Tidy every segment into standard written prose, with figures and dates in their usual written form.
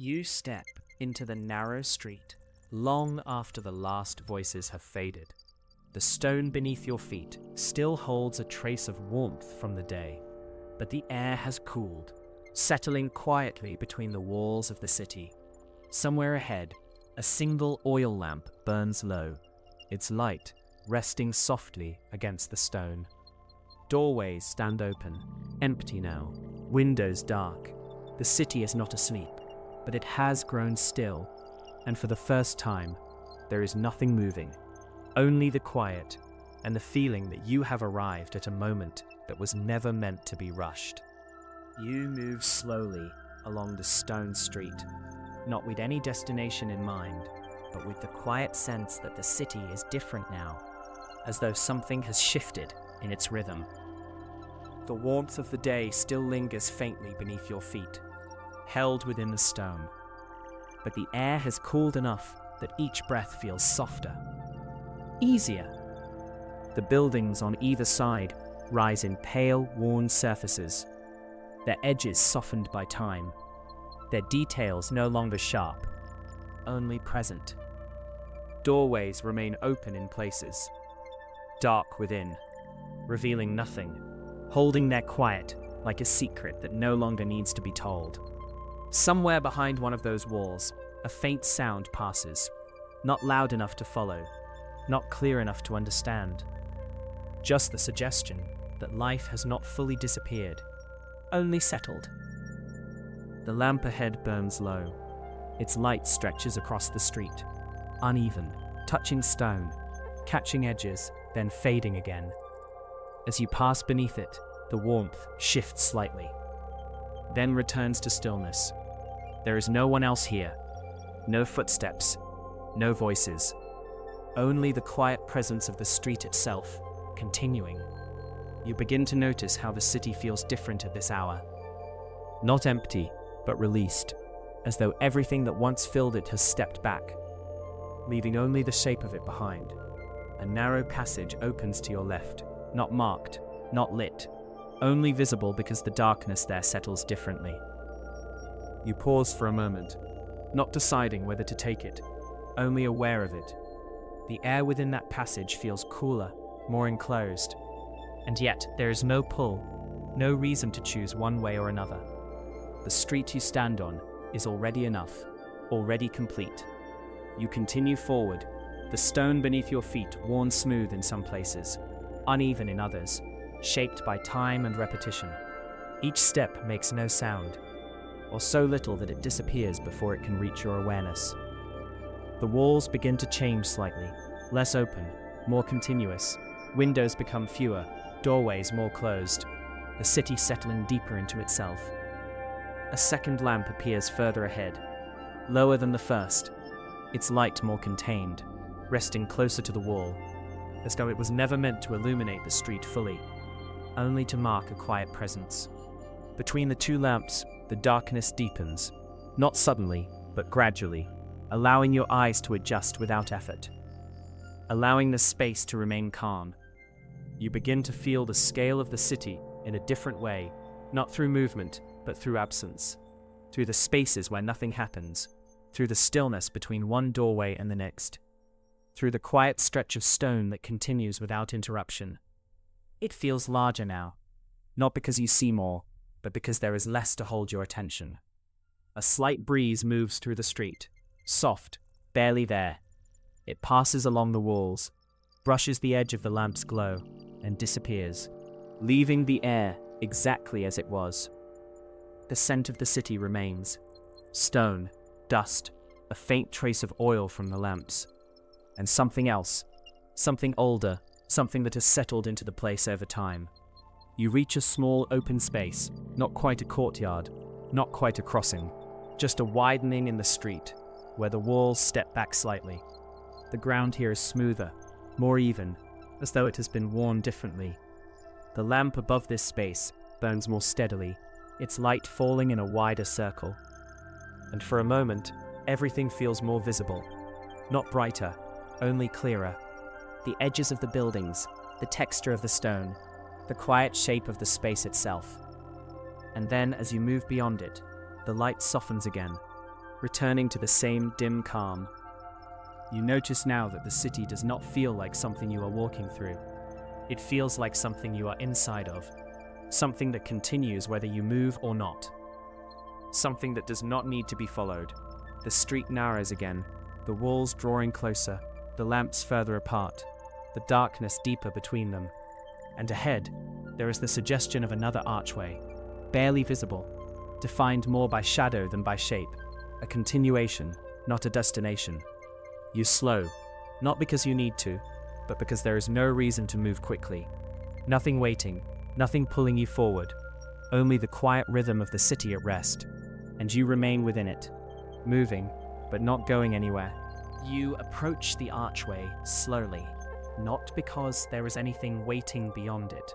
You step into the narrow street long after the last voices have faded. The stone beneath your feet still holds a trace of warmth from the day, but the air has cooled, settling quietly between the walls of the city. Somewhere ahead, a single oil lamp burns low, its light resting softly against the stone. Doorways stand open, empty now, windows dark. The city is not asleep, but it has grown still, and for the first time, there is nothing moving, only the quiet and the feeling that you have arrived at a moment that was never meant to be rushed. You move slowly along the stone street, not with any destination in mind, but with the quiet sense that the city is different now, as though something has shifted in its rhythm. The warmth of the day still lingers faintly beneath your feet, held within the stone, but the air has cooled enough that each breath feels softer, easier. The buildings on either side rise in pale, worn surfaces, their edges softened by time, their details no longer sharp, only present. Doorways remain open in places, dark within, revealing nothing, holding their quiet like a secret that no longer needs to be told. Somewhere behind one of those walls, a faint sound passes, not loud enough to follow, not clear enough to understand. Just the suggestion that life has not fully disappeared, only settled. The lamp ahead burns low. Its light stretches across the street, uneven, touching stone, catching edges, then fading again. As you pass beneath it, the warmth shifts slightly, then returns to stillness. There is no one else here, no footsteps, no voices, only the quiet presence of the street itself, continuing. You begin to notice how the city feels different at this hour. Not empty, but released, as though everything that once filled it has stepped back, leaving only the shape of it behind. A narrow passage opens to your left, not marked, not lit, only visible because the darkness there settles differently. You pause for a moment, not deciding whether to take it, only aware of it. The air within that passage feels cooler, more enclosed, and yet there is no pull, no reason to choose one way or another. The street you stand on is already enough, already complete. You continue forward, the stone beneath your feet worn smooth in some places, uneven in others, shaped by time and repetition. Each step makes no sound, or so little that it disappears before it can reach your awareness. The walls begin to change slightly, less open, more continuous. Windows become fewer, doorways more closed, the city settling deeper into itself. A second lamp appears further ahead, lower than the first, its light more contained, resting closer to the wall, as though it was never meant to illuminate the street fully, only to mark a quiet presence. Between the two lamps, the darkness deepens, not suddenly, but gradually, allowing your eyes to adjust without effort, allowing the space to remain calm. You begin to feel the scale of the city in a different way, not through movement, but through absence, through the spaces where nothing happens, through the stillness between one doorway and the next, through the quiet stretch of stone that continues without interruption. It feels larger now, not because you see more, but because there is less to hold your attention. A slight breeze moves through the street, soft, barely there. It passes along the walls, brushes the edge of the lamp's glow, and disappears, leaving the air exactly as it was. The scent of the city remains. Stone, dust, a faint trace of oil from the lamps. And something else, something older, something that has settled into the place over time. You reach a small open space, not quite a courtyard, not quite a crossing, just a widening in the street, where the walls step back slightly. The ground here is smoother, more even, as though it has been worn differently. The lamp above this space burns more steadily, its light falling in a wider circle. And for a moment, everything feels more visible. Not brighter, only clearer. The edges of the buildings, the texture of the stone, the quiet shape of the space itself. And then, as you move beyond it, the light softens again, returning to the same dim calm. You notice now that the city does not feel like something you are walking through. It feels like something you are inside of, something that continues whether you move or not. Something that does not need to be followed. The street narrows again, the walls drawing closer, the lamps further apart, the darkness deeper between them. And ahead, there is the suggestion of another archway, barely visible, defined more by shadow than by shape, a continuation, not a destination. You slow, not because you need to, but because there is no reason to move quickly. Nothing waiting, nothing pulling you forward, only the quiet rhythm of the city at rest, and you remain within it, moving, but not going anywhere. You approach the archway slowly, not because there is anything waiting beyond it,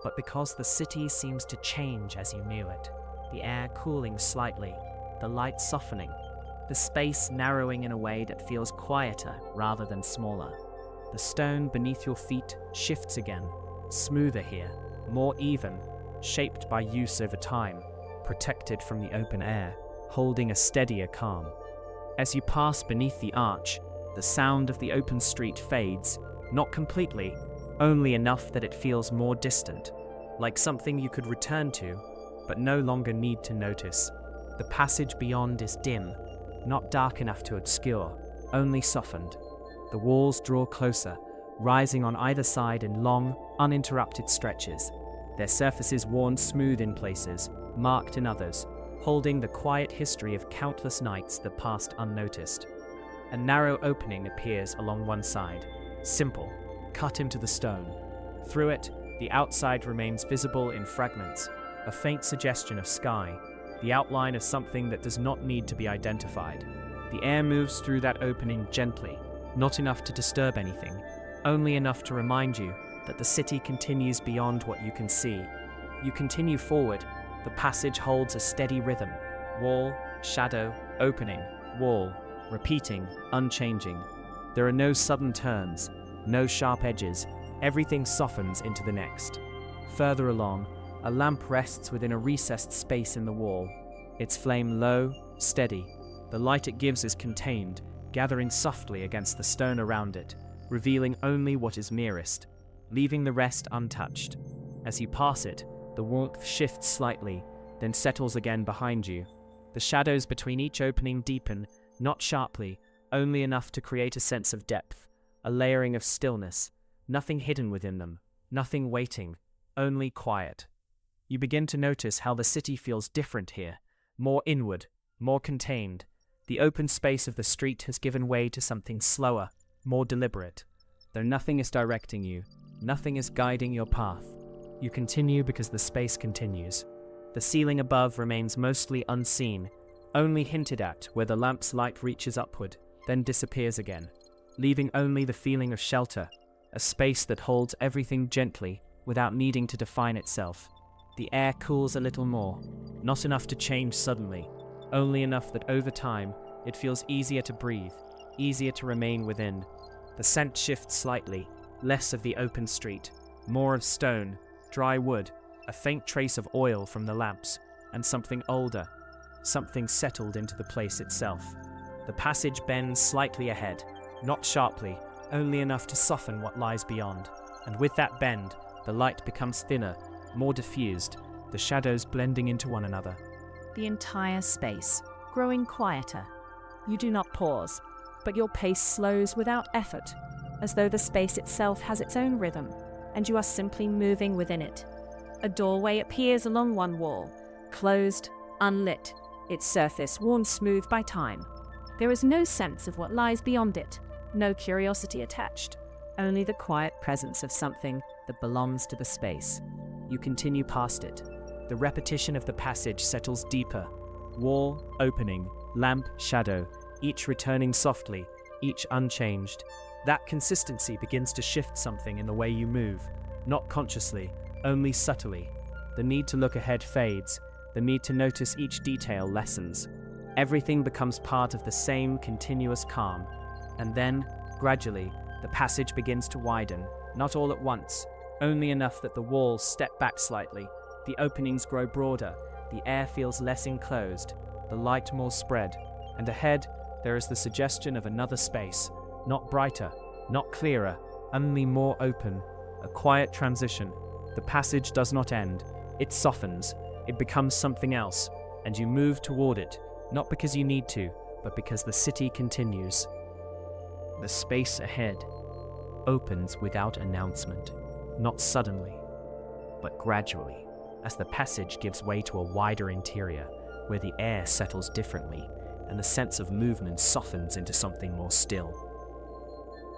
but because the city seems to change as you near it, the air cooling slightly, the light softening, the space narrowing in a way that feels quieter rather than smaller. The stone beneath your feet shifts again, smoother here, more even, shaped by use over time, protected from the open air, holding a steadier calm. As you pass beneath the arch, the sound of the open street fades, not completely, only enough that it feels more distant, like something you could return to, but no longer need to notice. The passage beyond is dim, not dark enough to obscure, only softened. The walls draw closer, rising on either side in long, uninterrupted stretches, their surfaces worn smooth in places, marked in others, holding the quiet history of countless nights that passed unnoticed. A narrow opening appears along one side, simple, cut into the stone. Through it, the outside remains visible in fragments, a faint suggestion of sky, the outline of something that does not need to be identified. The air moves through that opening gently, not enough to disturb anything, only enough to remind you that the city continues beyond what you can see. You continue forward, the passage holds a steady rhythm. Wall, shadow, opening, wall, repeating, unchanging. There are no sudden turns, no sharp edges, everything softens into the next. Further along, a lamp rests within a recessed space in the wall, its flame low, steady. The light it gives is contained, gathering softly against the stone around it, revealing only what is nearest, leaving the rest untouched. As you pass it, the warmth shifts slightly, then settles again behind you. The shadows between each opening deepen, not sharply, only enough to create a sense of depth, a layering of stillness, nothing hidden within them, nothing waiting, only quiet. You begin to notice how the city feels different here, more inward, more contained. The open space of the street has given way to something slower, more deliberate. Though nothing is directing you, nothing is guiding your path. You continue because the space continues. The ceiling above remains mostly unseen, only hinted at where the lamp's light reaches upward, then disappears again, leaving only the feeling of shelter, a space that holds everything gently without needing to define itself. The air cools a little more, not enough to change suddenly, only enough that over time it feels easier to breathe, easier to remain within. The scent shifts slightly, less of the open street, more of stone, dry wood, a faint trace of oil from the lamps, and something older, something settled into the place itself. The passage bends slightly ahead, not sharply, only enough to soften what lies beyond, and with that bend, the light becomes thinner, more diffused, the shadows blending into one another. The entire space, growing quieter. You do not pause, but your pace slows without effort, as though the space itself has its own rhythm, and you are simply moving within it. A doorway appears along one wall, closed, unlit, its surface worn smooth by time. There is no sense of what lies beyond it, no curiosity attached, only the quiet presence of something that belongs to the space. You continue past it. The repetition of the passage settles deeper. Wall, opening, lamp, shadow, each returning softly, each unchanged. That consistency begins to shift something in the way you move, not consciously, only subtly. The need to look ahead fades, the need to notice each detail lessens. Everything becomes part of the same continuous calm. And then, gradually, the passage begins to widen, not all at once, only enough that the walls step back slightly, the openings grow broader, the air feels less enclosed, the light more spread. and ahead there is the suggestion of another space, not brighter, not clearer, only more open, a quiet transition. The passage does not end, it softens, it becomes something else, and you move toward it, not because you need to, but because the city continues. The space ahead opens without announcement, not suddenly, but gradually, as the passage gives way to a wider interior, where the air settles differently, and the sense of movement softens into something more still.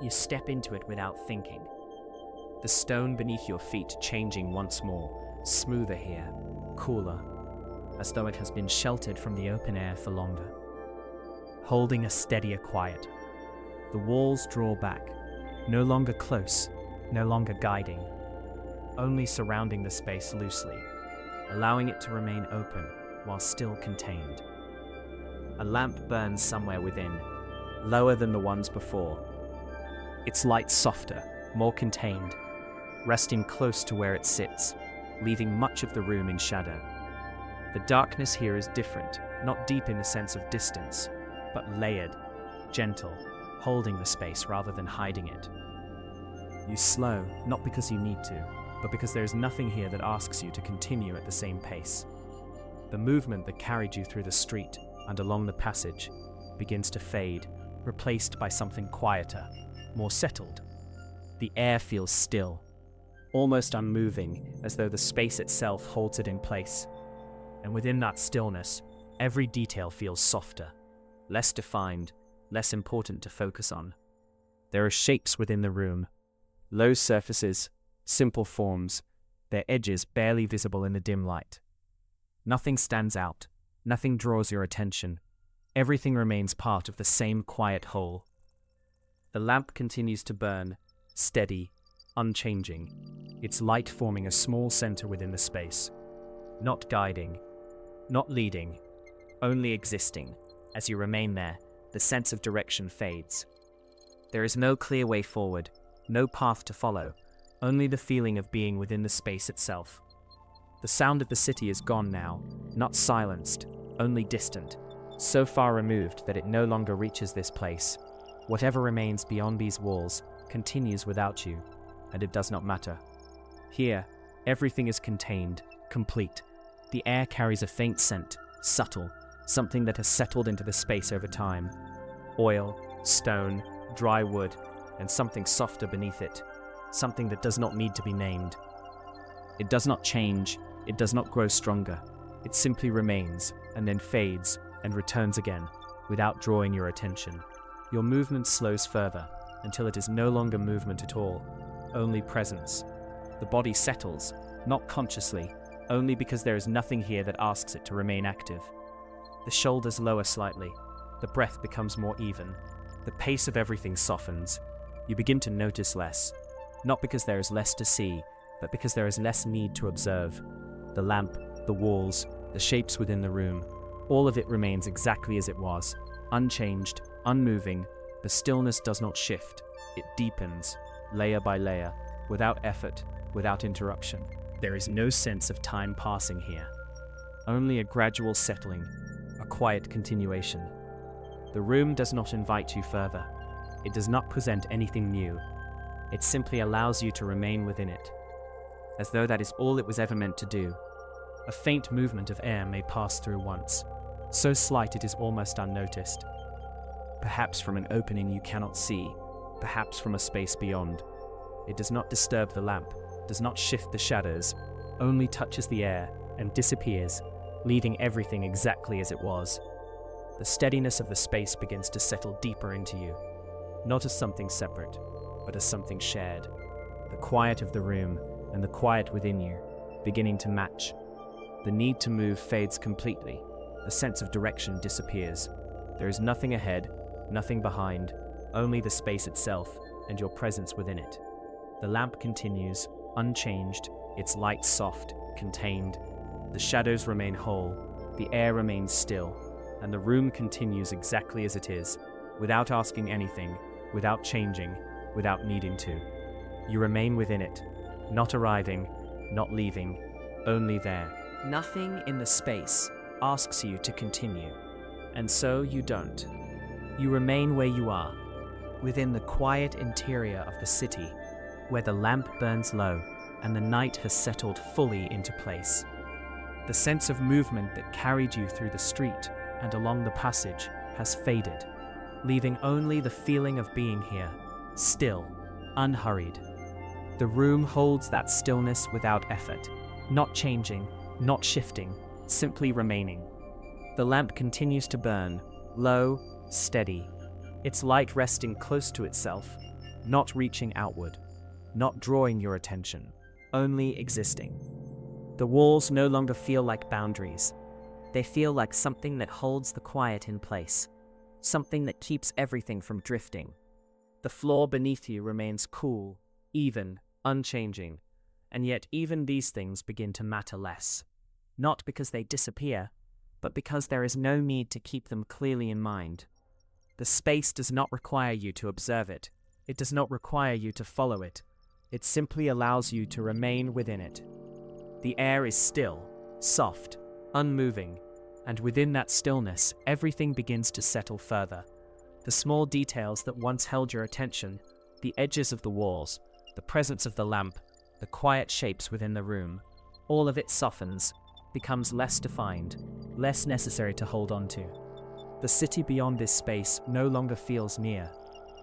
You step into it without thinking, the stone beneath your feet changing once more, smoother here, cooler, as though it has been sheltered from the open air for longer. Holding a steadier quiet, the walls draw back, no longer close, no longer guiding, only surrounding the space loosely, allowing it to remain open while still contained. A lamp burns somewhere within, lower than the ones before. Its light softer, more contained, resting close to where it sits, leaving much of the room in shadow. The darkness here is different, not deep in the sense of distance, but layered, gentle, holding the space rather than hiding it. You slow, not because you need to, but because there is nothing here that asks you to continue at the same pace. The movement that carried you through the street and along the passage begins to fade, replaced by something quieter, more settled. The air feels still, almost unmoving, as though the space itself holds it in place. And within that stillness, every detail feels softer, less defined, less important to focus on. There are shapes within the room, low surfaces, simple forms, their edges barely visible in the dim light. Nothing stands out, nothing draws your attention. Everything remains part of the same quiet whole. The lamp continues to burn, steady, unchanging, its light forming a small center within the space, not guiding, not leading, only existing. As you remain there, the sense of direction fades. There is no clear way forward, no path to follow, only the feeling of being within the space itself. The sound of the city is gone now, not silenced, only distant, so far removed that it no longer reaches this place. Whatever remains beyond these walls continues without you, and it does not matter. Here, everything is contained, complete. The air carries a faint scent, subtle, something that has settled into the space over time. Oil, stone, dry wood, and something softer beneath it, something that does not need to be named. It does not change, it does not grow stronger. It simply remains, and then fades, and returns again, without drawing your attention. Your movement slows further, until it is no longer movement at all, only presence. The body settles, not consciously, only because there is nothing here that asks it to remain active. The shoulders lower slightly, the breath becomes more even, the pace of everything softens. You begin to notice less, not because there is less to see, but because there is less need to observe. The lamp, the walls, the shapes within the room, all of it remains exactly as it was, unchanged, unmoving. The stillness does not shift, it deepens, layer by layer, without effort, without interruption. There is no sense of time passing here, only a gradual settling, a quiet continuation. The room does not invite you further. It does not present anything new. It simply allows you to remain within it, as though that is all it was ever meant to do. A faint movement of air may pass through once, so slight it is almost unnoticed. Perhaps from an opening you cannot see, perhaps from a space beyond. It does not disturb the lamp, does not shift the shadows, only touches the air and disappears, leaving everything exactly as it was. The steadiness of the space begins to settle deeper into you, not as something separate, but as something shared. The quiet of the room and the quiet within you, beginning to match. The need to move fades completely. The sense of direction disappears. There is nothing ahead, nothing behind, only the space itself and your presence within it. The lamp continues, unchanged, its light soft, contained. The shadows remain whole, the air remains still, and the room continues exactly as it is, without asking anything, without changing, without needing to. You remain within it, not arriving, not leaving, only there. Nothing in the space asks you to continue. And so you don't. You remain where you are, within the quiet interior of the city, where the lamp burns low and the night has settled fully into place. The sense of movement that carried you through the street and along the passage has faded, leaving only the feeling of being here, still, unhurried. The room holds that stillness without effort, not changing, not shifting, simply remaining. The lamp continues to burn, low, steady, its light resting close to itself, not reaching outward, not drawing your attention, only existing. The walls no longer feel like boundaries. They feel like something that holds the quiet in place, something that keeps everything from drifting. The floor beneath you remains cool, even, unchanging, and yet even these things begin to matter less. Not because they disappear, but because there is no need to keep them clearly in mind. The space does not require you to observe it. It does not require you to follow it. It simply allows you to remain within it. The air is still, soft, unmoving, and within that stillness, everything begins to settle further. The small details that once held your attention, the edges of the walls, the presence of the lamp, the quiet shapes within the room, all of it softens, becomes less defined, less necessary to hold on to. The city beyond this space no longer feels near,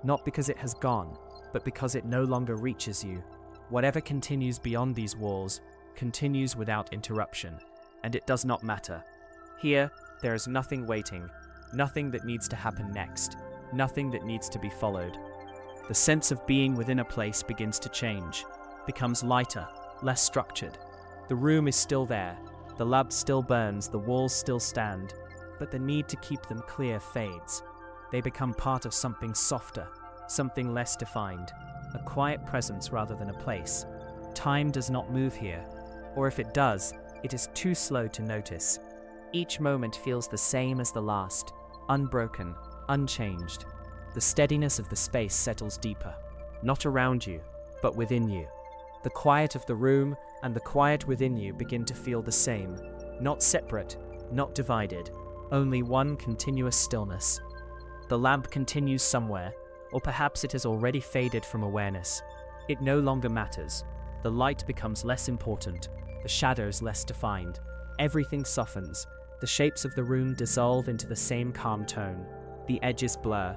not because it has gone, but because it no longer reaches you. Whatever continues beyond these walls continues without interruption, and it does not matter. Here, there is nothing waiting, nothing that needs to happen next, nothing that needs to be followed. The sense of being within a place begins to change, becomes lighter, less structured. The room is still there, the lamp still burns, the walls still stand, but the need to keep them clear fades. They become part of something softer, something less defined, a quiet presence rather than a place. Time does not move here, or if it does, it is too slow to notice. Each moment feels the same as the last, unbroken, unchanged. The steadiness of the space settles deeper, not around you, but within you. The quiet of the room and the quiet within you begin to feel the same, not separate, not divided, only one continuous stillness. The lamp continues somewhere, or perhaps it has already faded from awareness. It no longer matters. The light becomes less important, the shadows less defined. Everything softens. The shapes of the room dissolve into the same calm tone. The edges blur.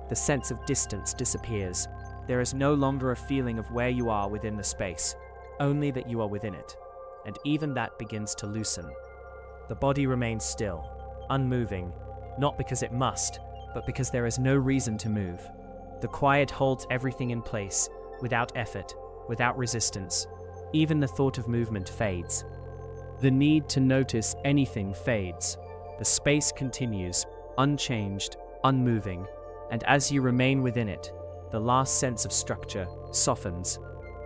The sense of distance disappears. There is no longer a feeling of where you are within the space, only that you are within it. And even that begins to loosen. The body remains still, unmoving, not because it must, but because there is no reason to move. The quiet holds everything in place, without effort, without resistance. Even the thought of movement fades. The need to notice anything fades. The space continues, unchanged, unmoving, and as you remain within it, the last sense of structure softens.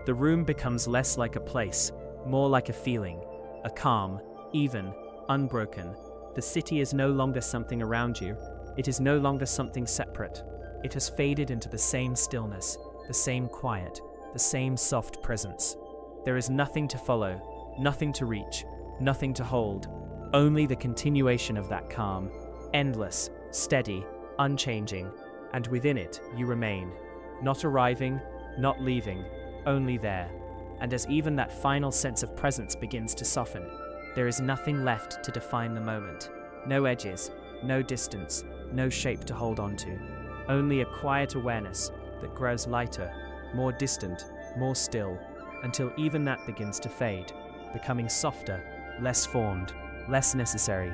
The room becomes less like a place, more like a feeling, a calm, even, unbroken. The city is no longer something around you. It is no longer something separate. It has faded into the same stillness, the same quiet, the same soft presence. There is nothing to follow, nothing to reach, nothing to hold, only the continuation of that calm, endless, steady, unchanging, and within it you remain, not arriving, not leaving, only there. And as even that final sense of presence begins to soften, there is nothing left to define the moment. No edges, no distance, no shape to hold on to. Only a quiet awareness that grows lighter, more distant, more still, until even that begins to fade, becoming softer, less formed, less necessary,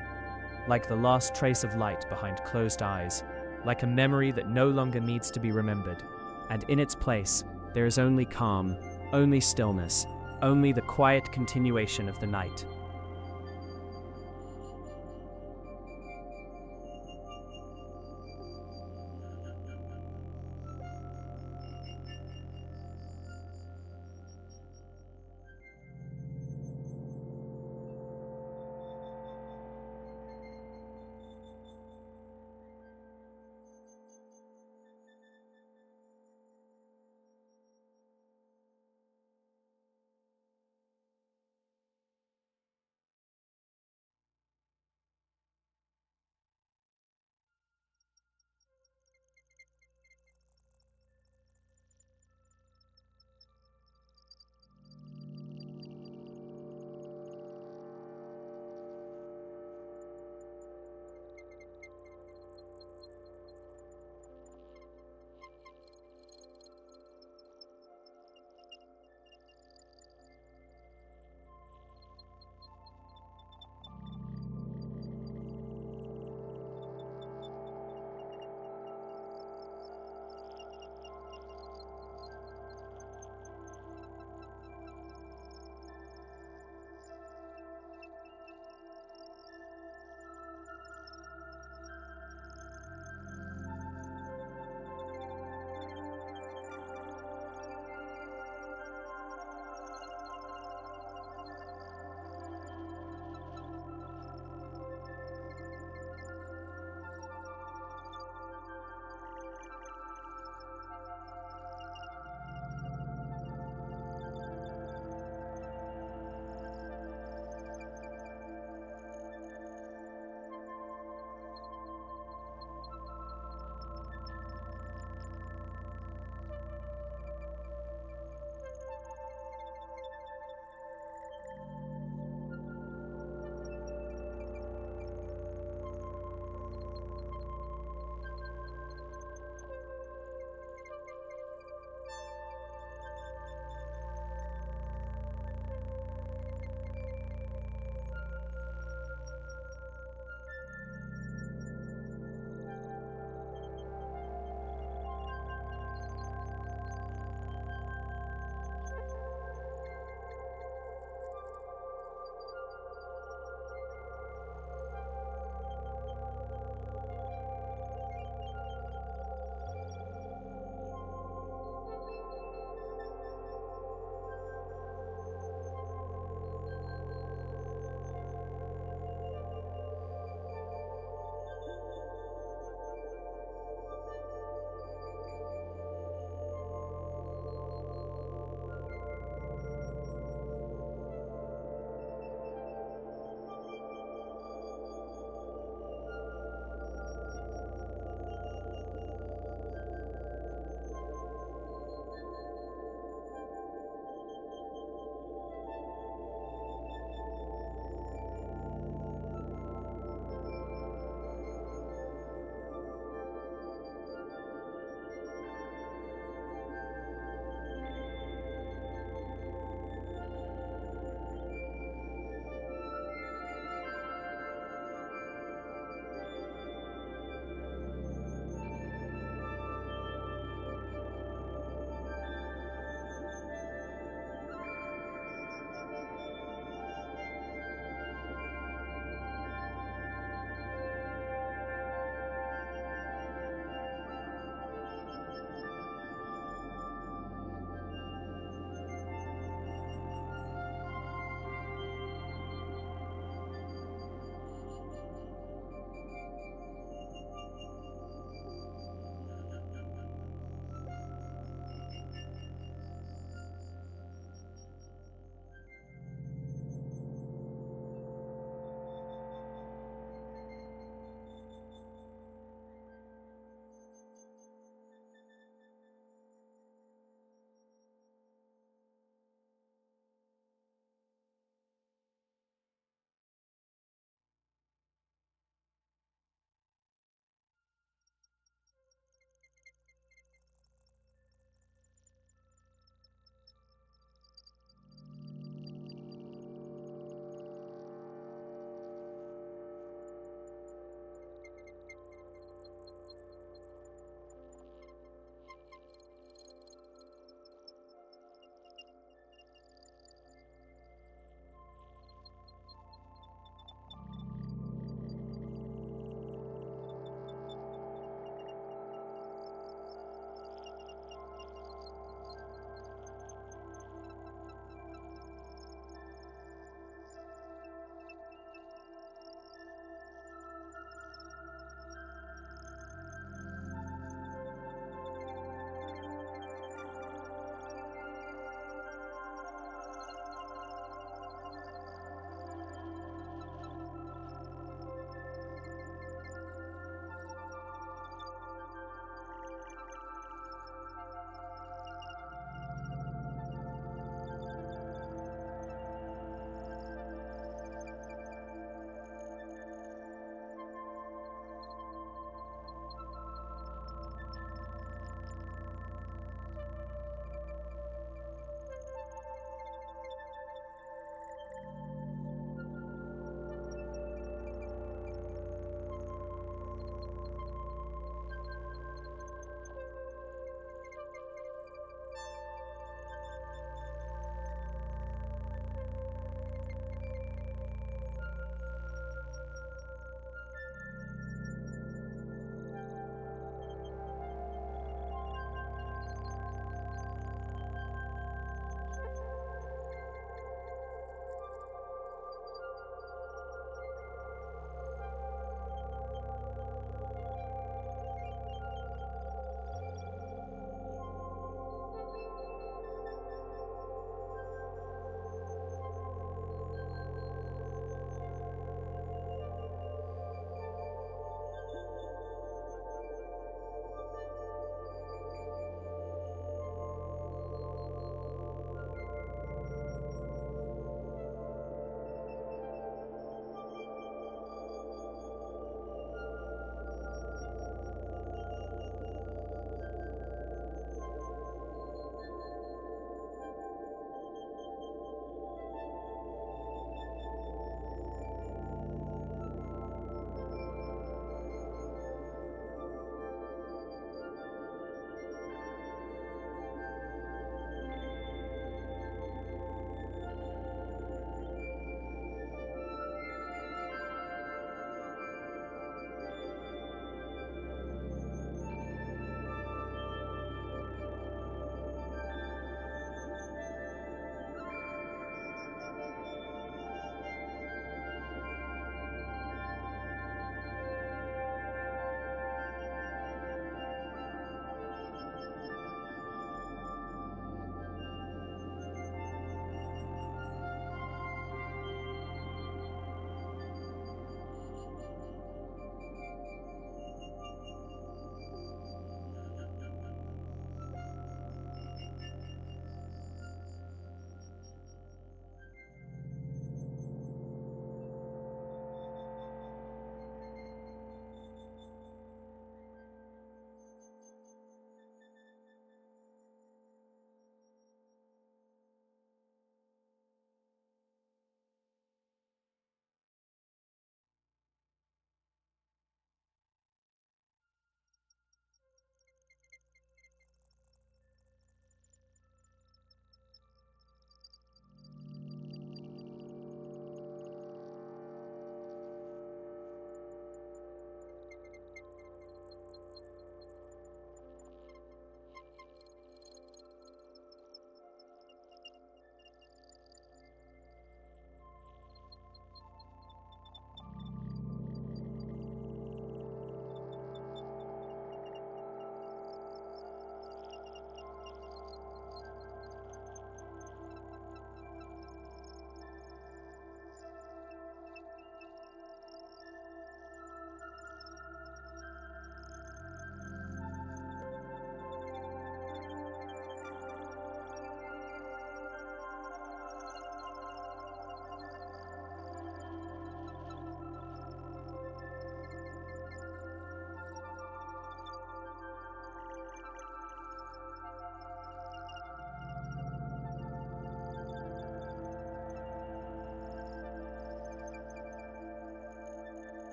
like the last trace of light behind closed eyes, like a memory that no longer needs to be remembered. And in its place, there is only calm, only stillness, only the quiet continuation of the night.